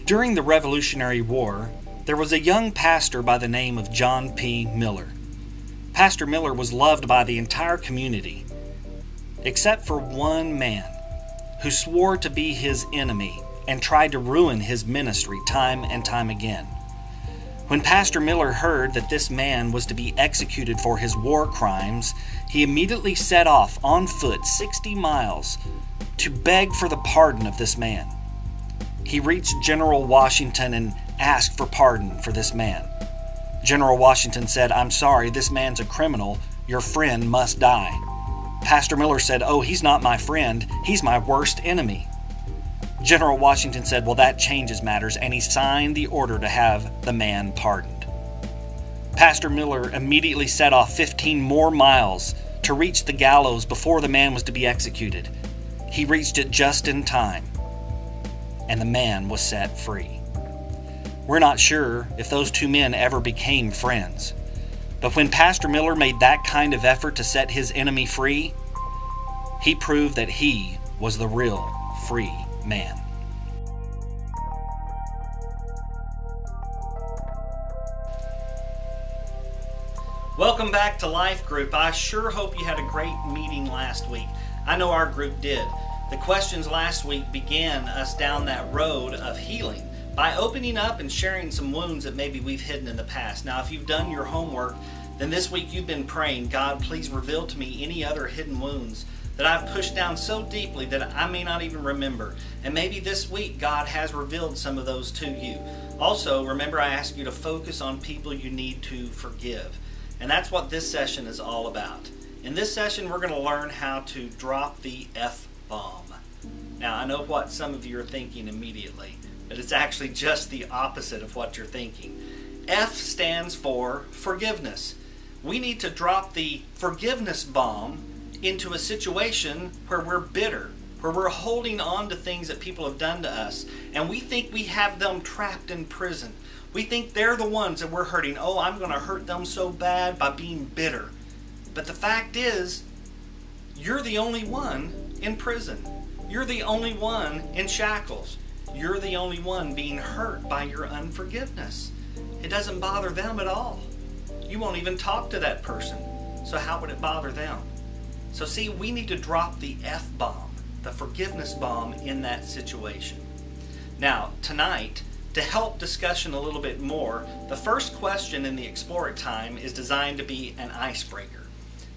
During the Revolutionary War, there was a young pastor by the name of John P. Miller. Pastor Miller was loved by the entire community, except for one man who swore to be his enemy and tried to ruin his ministry time and time again. When Pastor Miller heard that this man was to be executed for his war crimes, he immediately set off on foot 60 miles to beg for the pardon of this man. He reached General Washington and asked for pardon for this man. General Washington said, "I'm sorry, this man's a criminal. Your friend must die." Pastor Miller said, "Oh, he's not my friend. He's my worst enemy." General Washington said, "Well, that changes matters," and he signed the order to have the man pardoned. Pastor Miller immediately set off 15 more miles to reach the gallows before the man was to be executed. He reached it just in time, and the man was set free. We're not sure if those two men ever became friends, but when Pastor Miller made that kind of effort to set his enemy free, he proved that he was the real free man. Welcome back to Life Group. I sure hope you had a great meeting last week. I know our group did. The questions last week began us down that road of healing by opening up and sharing some wounds that maybe we've hidden in the past. Now, if you've done your homework, then this week you've been praying, "God, please reveal to me any other hidden wounds that I've pushed down so deeply that I may not even remember." And maybe this week God has revealed some of those to you. Also, remember I asked you to focus on people you need to forgive. And that's what this session is all about. In this session, we're going to learn how to drop the F-bomb. Now, I know what some of you are thinking immediately, but it's actually just the opposite of what you're thinking. F stands for forgiveness. We need to drop the forgiveness bomb into a situation where we're bitter, where we're holding on to things that people have done to us, and we think we have them trapped in prison. We think they're the ones that we're hurting. Oh, I'm going to hurt them so bad by being bitter. But the fact is, you're the only one in prison. You're the only one in shackles. You're the only one being hurt by your unforgiveness. It doesn't bother them at all. You won't even talk to that person. So how would it bother them? So see, we need to drop the F-bomb, the forgiveness bomb in that situation. Now, tonight, to help discussion a little bit more, the first question in the Explore It time is designed to be an icebreaker.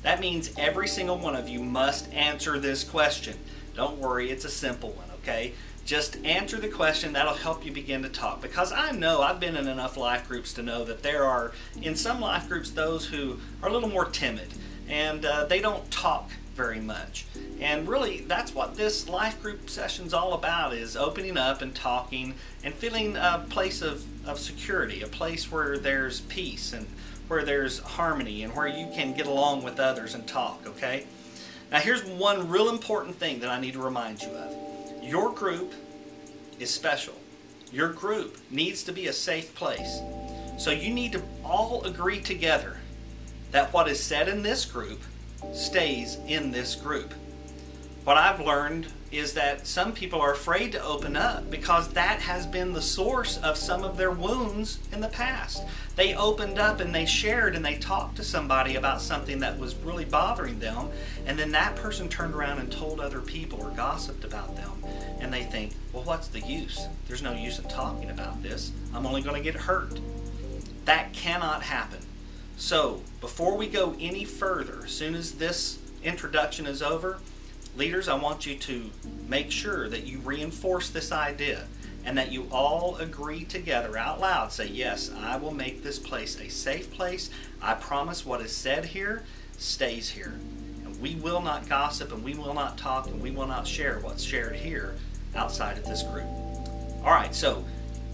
That means every single one of you must answer this question. Don't worry, it's a simple one, okay? Just answer the question. That'll help you begin to talk. Because I know, I've been in enough life groups to know that there are, in some life groups, those who are a little more timid. And they don't talk very much. And really, that's what this life group session's all about, is opening up and talking and feeling a place of security, a place where there's peace and where there's harmony and where you can get along with others and talk, okay? Now here's one real important thing that I need to remind you of. Your group is special. Your group needs to be a safe place. So you need to all agree together that what is said in this group stays in this group. What I've learned is that some people are afraid to open up because that has been the source of some of their wounds in the past. They opened up and they shared and they talked to somebody about something that was really bothering them, and then that person turned around and told other people or gossiped about them, and they think, well, what's the use? There's no use in talking about this. I'm only going to get hurt. That cannot happen. So before we go any further, as soon as this introduction is over, Leaders, I want you to make sure that you reinforce this idea and that you all agree together out loud. Say, yes, I will make this place a safe place. I promise what is said here stays here. And we will not gossip, and we will not talk, and we will not share what's shared here outside of this group. All right, so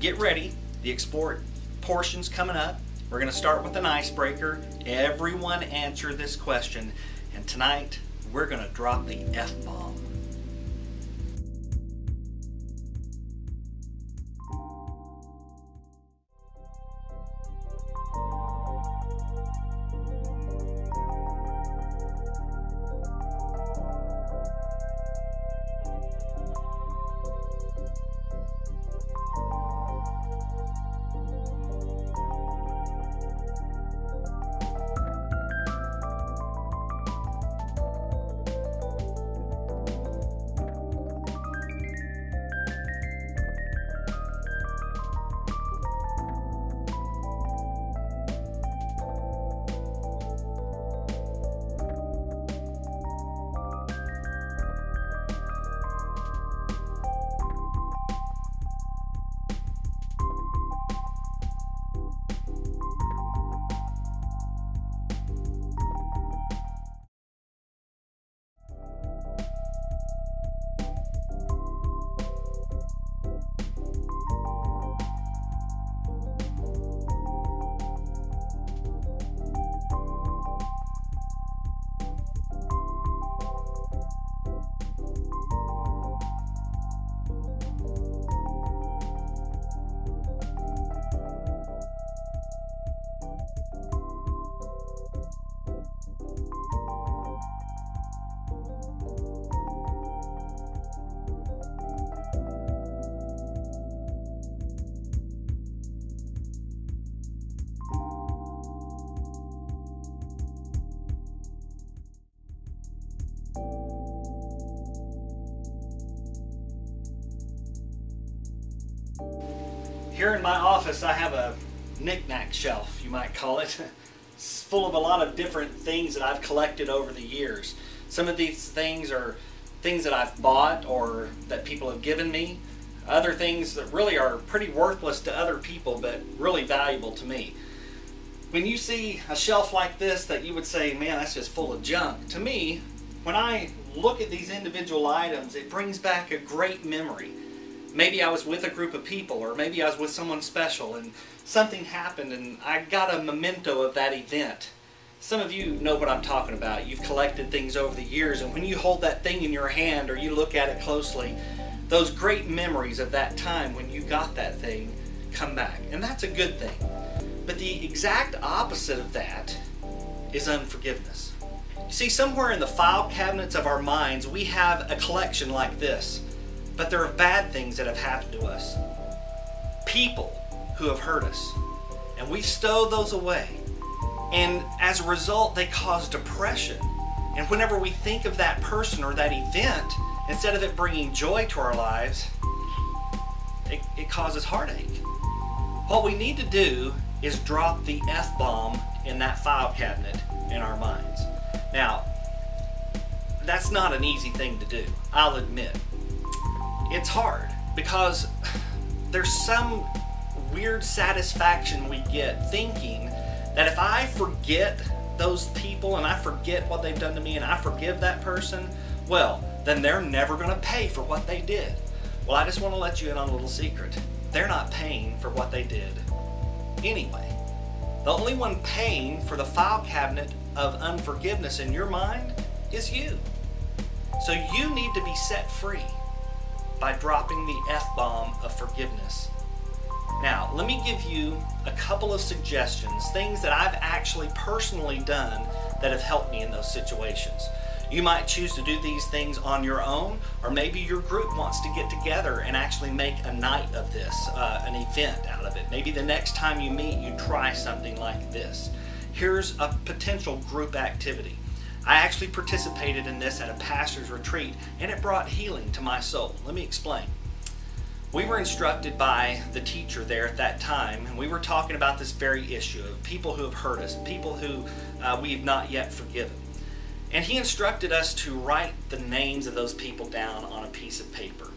get ready. The Explore portion's coming up. We're going to start with an icebreaker. Everyone answer this question. And tonight, we're going to drop the F-bomb. Here in my office, I have a knick-knack shelf, you might call it. It's full of a lot of different things that I've collected over the years. Some of these things are things that I've bought or that people have given me. Other things that really are pretty worthless to other people, but really valuable to me. When you see a shelf like this that you would say, man, that's just full of junk. To me, when I look at these individual items, it brings back a great memory. Maybe I was with a group of people, or maybe I was with someone special and something happened and I got a memento of that event. Some of you know what I'm talking about. You've collected things over the years, and when you hold that thing in your hand or you look at it closely, those great memories of that time when you got that thing come back. And that's a good thing. But the exact opposite of that is unforgiveness. You see, somewhere in the file cabinets of our minds, we have a collection like this. But there are bad things that have happened to us. People who have hurt us. And we stow those away. And as a result, they cause depression. And whenever we think of that person or that event, instead of it bringing joy to our lives, it causes heartache. What we need to do is drop the F-bomb in that file cabinet in our minds. Now, that's not an easy thing to do, I'll admit. It's hard because there's some weird satisfaction we get thinking that if I forget those people and I forget what they've done to me and I forgive that person, well, then they're never going to pay for what they did. Well, I just want to let you in on a little secret. They're not paying for what they did anyway. The only one paying for the file cabinet of unforgiveness in your mind is you. So you need to be set free by dropping the F-bomb of forgiveness. Now, let me give you a couple of suggestions, things that I've actually personally done that have helped me in those situations. You might choose to do these things on your own, or maybe your group wants to get together and actually make a night of this, an event out of it. Maybe the next time you meet, you try something like this. Here's a potential group activity. I actually participated in this at a pastor's retreat, and it brought healing to my soul. Let me explain. We were instructed by the teacher there at that time, and we were talking about this very issue of people who have hurt us, people who we've not yet forgiven. And he instructed us to write the names of those people down on a piece of paper.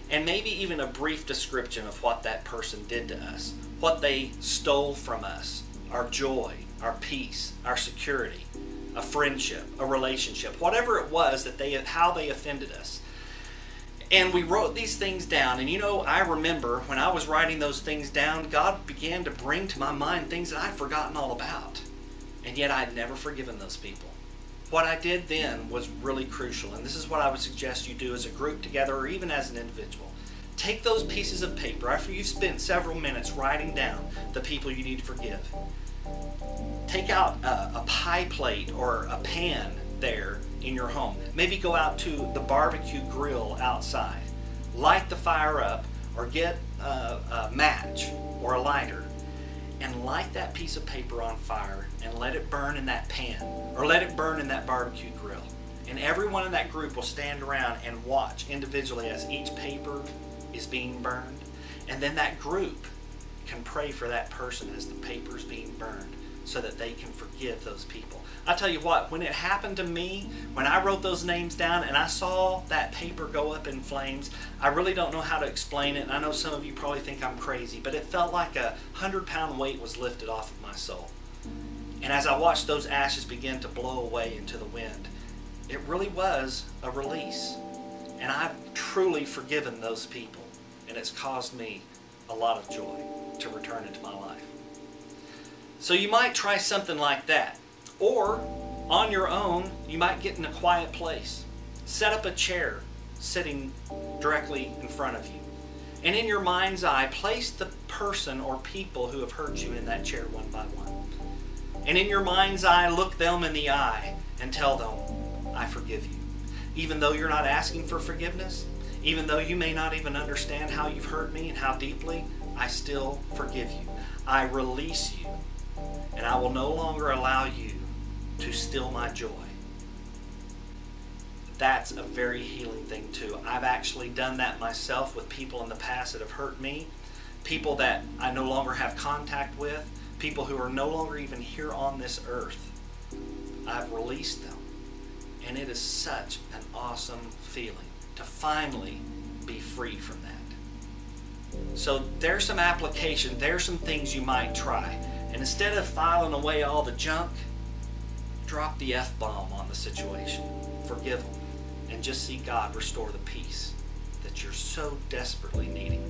And maybe even a brief description of what that person did to us, what they stole from us, our joy, our peace, our security, a friendship, a relationship, whatever it was that how they offended us. And we wrote these things down. And I remember when I was writing those things down, God began to bring to my mind things that I'd forgotten all about. And yet I'd never forgiven those people. What I did then was really crucial. And this is what I would suggest you do as a group together or even as an individual. Take those pieces of paper after you've spent several minutes writing down the people you need to forgive. Take out a pie plate or a pan there in your home. Maybe go out to the barbecue grill outside. Light the fire up or get a match or a lighter and light that piece of paper on fire and let it burn in that pan or let it burn in that barbecue grill. And everyone in that group will stand around and watch individually as each paper is being burned. And then that group can pray for that person as the paper is being burned so that they can forgive those people. I tell you what, when it happened to me, when I wrote those names down and I saw that paper go up in flames, I really don't know how to explain it. And I know some of you probably think I'm crazy, but it felt like a 100-pound weight was lifted off of my soul. And as I watched those ashes begin to blow away into the wind, it really was a release. And I've truly forgiven those people. And it's caused me a lot of joy to return into my life. So you might try something like that. Or on your own, you might get in a quiet place. Set up a chair sitting directly in front of you. And in your mind's eye, place the person or people who have hurt you in that chair one by one. And in your mind's eye, look them in the eye and tell them, I forgive you. Even though you're not asking for forgiveness, even though you may not even understand how you've hurt me and how deeply, I still forgive you. I release you. And I will no longer allow you to steal my joy. That's a very healing thing too. I've actually done that myself with people in the past that have hurt me, people that I no longer have contact with, people who are no longer even here on this earth. I've released them. And it is such an awesome feeling to finally be free from that. So there's some application, there's some things you might try. And instead of filing away all the junk, drop the F-bomb on the situation. Forgive them. And just see God restore the peace that you're so desperately needing.